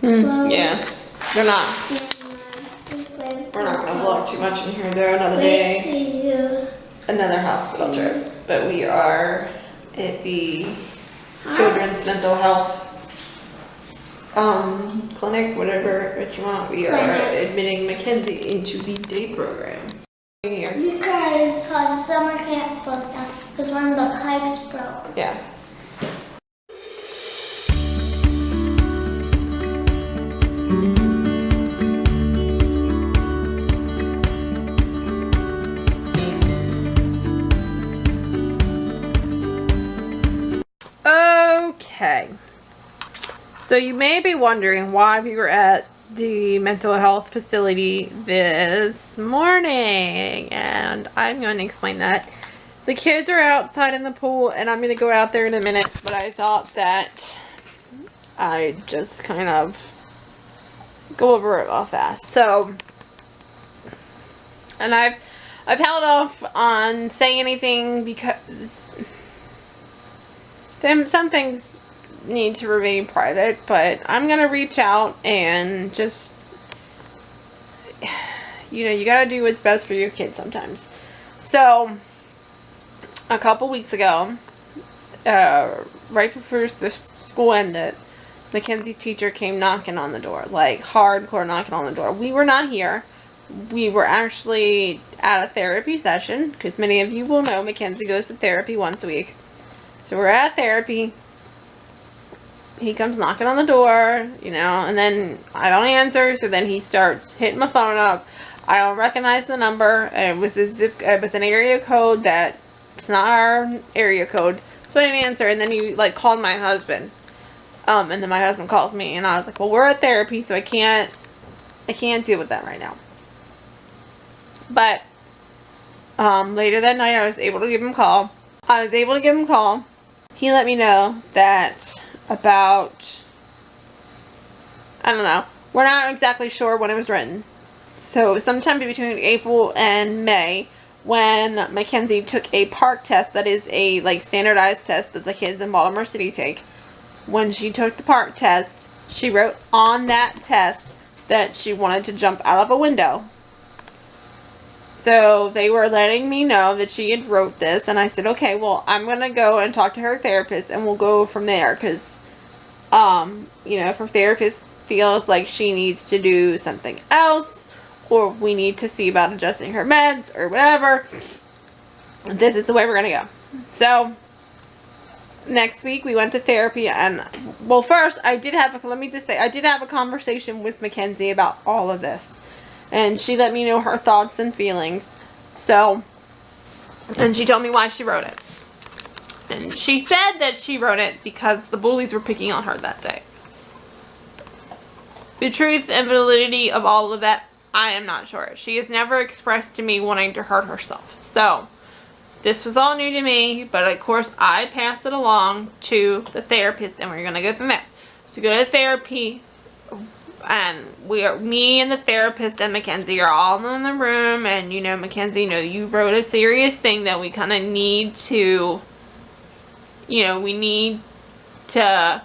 Yeah, they're not. We're not gonna vlog too much in here though. Another day, another hospital trip. But we are at the Children's Mental Health clinic, whatever that you want. We are admitting McKenzie into the day program. Here. You guys, because summer camp closed down because one of the pipes broke. Yeah. Okay. So you may be wondering why we were at the mental health facility this morning, and I'm going to explain that. The kids are outside in the pool, and I'm going to go out there in a minute, but I thought that I'd just kind of go over it real fast. So, and I've held off on saying anything because some things need to remain private, but I'm gonna reach out and just, you know, you gotta do what's best for your kids sometimes. So a couple weeks ago, right before the school ended, Mackenzie's teacher came knocking on the door, like hardcore knocking on the door. We were not here. We were actually at a therapy session, because many of you will know Mackenzie goes to therapy once a week. So we're at therapy. He comes knocking on the door, you know, and then I don't answer, so then he starts hitting my phone up. I don't recognize the number. It was it was an area code that it's not our area code, so I didn't answer. And then he like called my husband, and then my husband calls me, and I was like, well, we're at therapy, so I can't deal with that right now. But later that night, I was able to give him a call. He let me know that about, I don't know, we're not exactly sure when it was written. So sometime between April and May, when Mackenzie took a PARCC test, that is a like standardized test that the kids in Baltimore City take. When she took the PARCC test, she wrote on that test that she wanted to jump out of a window. So they were letting me know that she had wrote this, and I said, okay, well, I'm going to go and talk to her therapist, and we'll go from there, because, you know, if her therapist feels like she needs to do something else, or we need to see about adjusting her meds, or whatever, this is the way we're going to go. So, next week, we went to therapy, and, well, first, let me just say, I did have a conversation with Mackenzie about all of this. And she let me know her thoughts and feelings. So, and she told me why she wrote it. And she said that she wrote it because the bullies were picking on her that day. The truth and validity of all of that, I am not sure. She has never expressed to me wanting to hurt herself. So, this was all new to me, but of course I passed it along to the therapist, and we're going to go from there. So, go to therapy. And me and the therapist and Mackenzie are all in the room, and you know, Mackenzie, you know, you wrote a serious thing that we kind of need to, you know, we need to,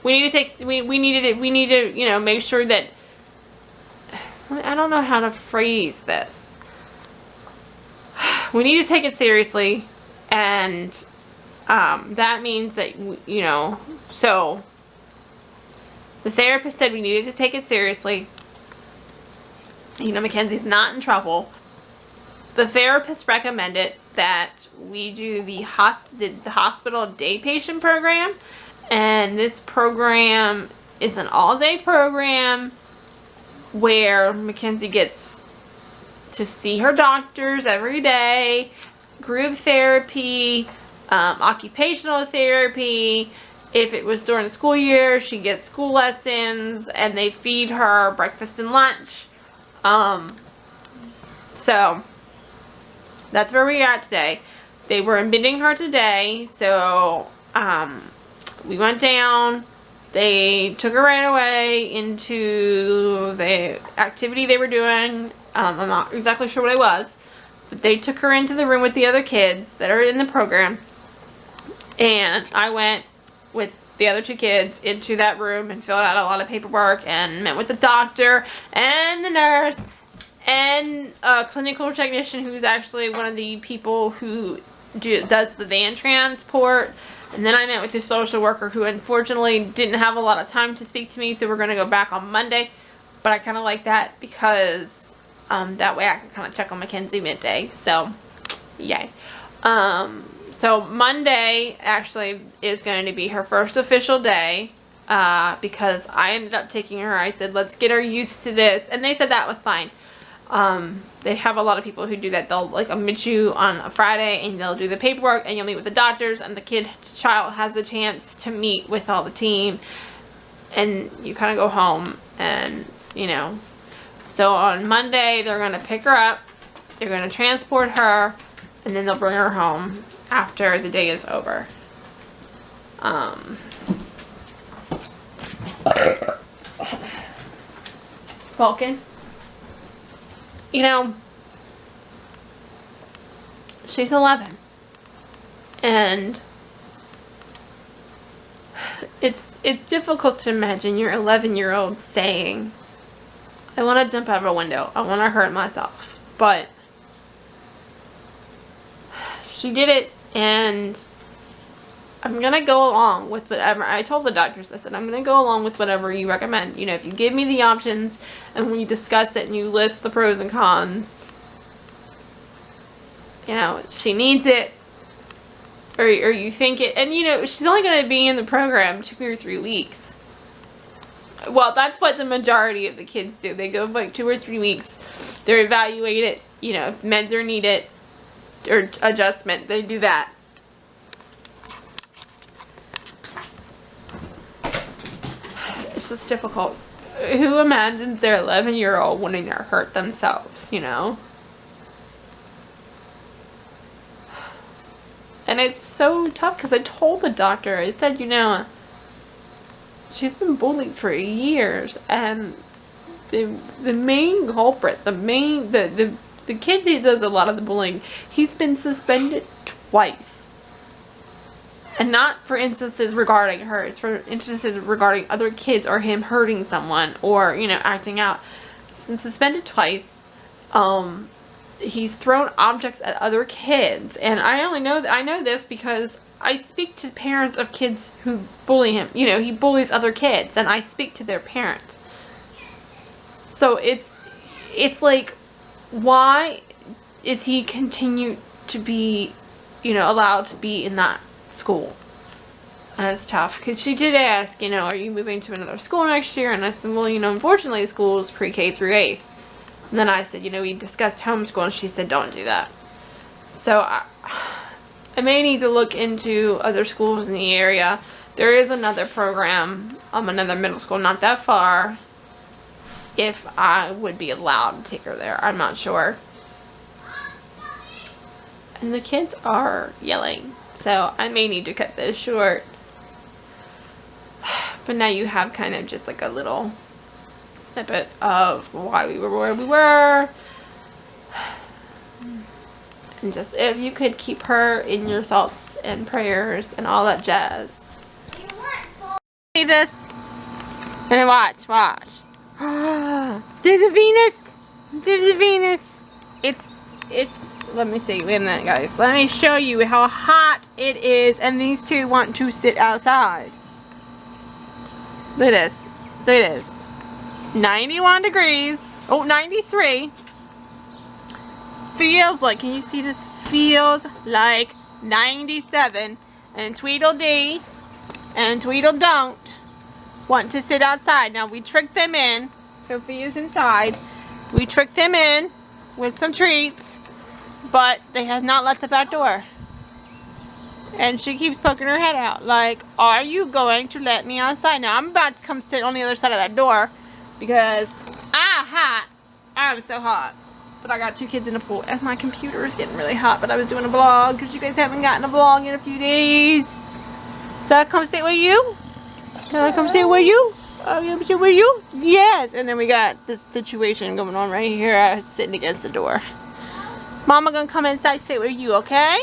you know, make sure that, I don't know how to phrase this. We need to take it seriously, and that means that, you know, so the therapist said we needed to take it seriously. You know, Mackenzie's not in trouble. The therapist recommended that we do the hospital day patient program. And this program is an all-day program where Mackenzie gets to see her doctors every day, group therapy, occupational therapy. If it was during the school year, she gets school lessons, and they feed her breakfast and lunch. So that's where we are today. They were admitting her today, so we went down. They took her right away into the activity they were doing. I'm not exactly sure what it was, but they took her into the room with the other kids that are in the program, and I went with the other 2 kids into that room and filled out a lot of paperwork and met with the doctor and the nurse and a clinical technician who's actually one of the people who does the van transport. And then I met with the social worker who unfortunately didn't have a lot of time to speak to me, so we're going to go back on Monday. But I kind of like that because that way I can kind of check on McKenzie midday. So, yay. So Monday actually is going to be her first official day because I ended up taking her. I said, let's get her used to this. And they said that was fine. They have a lot of people who do that. They'll like admit you on a Friday and they'll do the paperwork and you'll meet with the doctors and the child has the chance to meet with all the team and you kind of go home and, you know. So on Monday they're going to pick her up, they're going to transport her, and then they'll bring her home after the day is over. Vulcan, you know, she's 11 and it's difficult to imagine your 11-year-old saying, I want to jump out of a window, I want to hurt myself, but she did it, and I'm going to go along with whatever. I told the doctors, I said, I'm going to go along with whatever you recommend. You know, if you give me the options and we discuss it and you list the pros and cons, you know, she needs it, or you think it, and you know, she's only going to be in the program 2 or 3 weeks. Well, that's what the majority of the kids do. They go like 2 or 3 weeks. They're evaluated, you know, if meds are needed or adjustment, they do that. It's just difficult. Who imagines their 11-year-old wanting to hurt themselves, you know? And it's so tough because I told the doctor, I said, you know, she's been bullied for years, and the main culprit, the kid that does a lot of the bullying, he's been suspended twice. And not for instances regarding her, it's for instances regarding other kids or him hurting someone or, you know, acting out. He's been suspended twice. He's thrown objects at other kids, and I know this because I speak to parents of kids who bully him. You know, he bullies other kids, and I speak to their parents. So it's like, why is he continue to be, you know, allowed to be in that school? And it's tough because she did ask, you know, are you moving to another school next year? And I said, well, you know, unfortunately the school is pre-K through 8th. And then I said, you know, we discussed homeschool, and she said, don't do that. So I may need to look into other schools in the area. There is another program, another middle school not that far, if I would be allowed to take her there. I'm not sure. And the kids are yelling, so I may need to cut this short. But now you have kind of just like a little snippet of why we were where we were. And just, if you could keep her in your thoughts and prayers and all that jazz. See this? And watch. There's a Venus. There's a Venus. It's, let me see, wait a minute guys. Let me show you how hot it is, and these two want to sit outside. Look at this. 91 degrees. Oh, 93. Feels like, can you see this? Feels like 97. And Tweedledee and Tweedledon't want to sit outside. Now we tricked them in. Sophia's inside. We tricked them in with some treats, but they have not let the back door. And she keeps poking her head out like, are you going to let me outside? Now I'm about to come sit on the other side of that door because I'm hot. I'm so hot. But I got 2 kids in the pool, and my computer is getting really hot, but I was doing a vlog because you guys haven't gotten a vlog in a few days. So I come sit with you? Can I come sit with you? Come sit with you? Yes. And then we got this situation going on right here, sitting against the door. Mama gonna come inside sit with you, okay?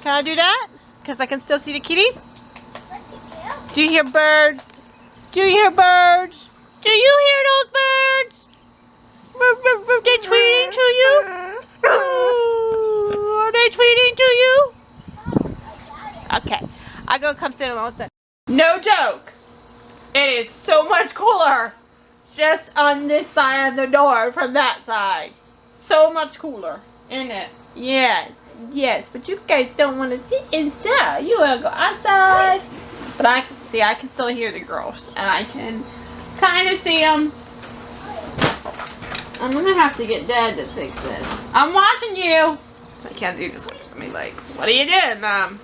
Can I do that? Because I can still see the kitties? Do you hear birds? Do you hear birds? Do you hear those birds? Are they tweeting to you? Ooh, are they tweeting to you? Okay, I go come sit on the. No joke. It is so much cooler just on this side of the door from that side. So much cooler, isn't it? Yes, yes. But you guys don't want to sit inside. You want to go outside. But I can still hear the girls, and I can kind of see them. I'm gonna have to get Dad to fix this. I'm watching you. McKenzie just looked at me like, "What are you doing, Mom?"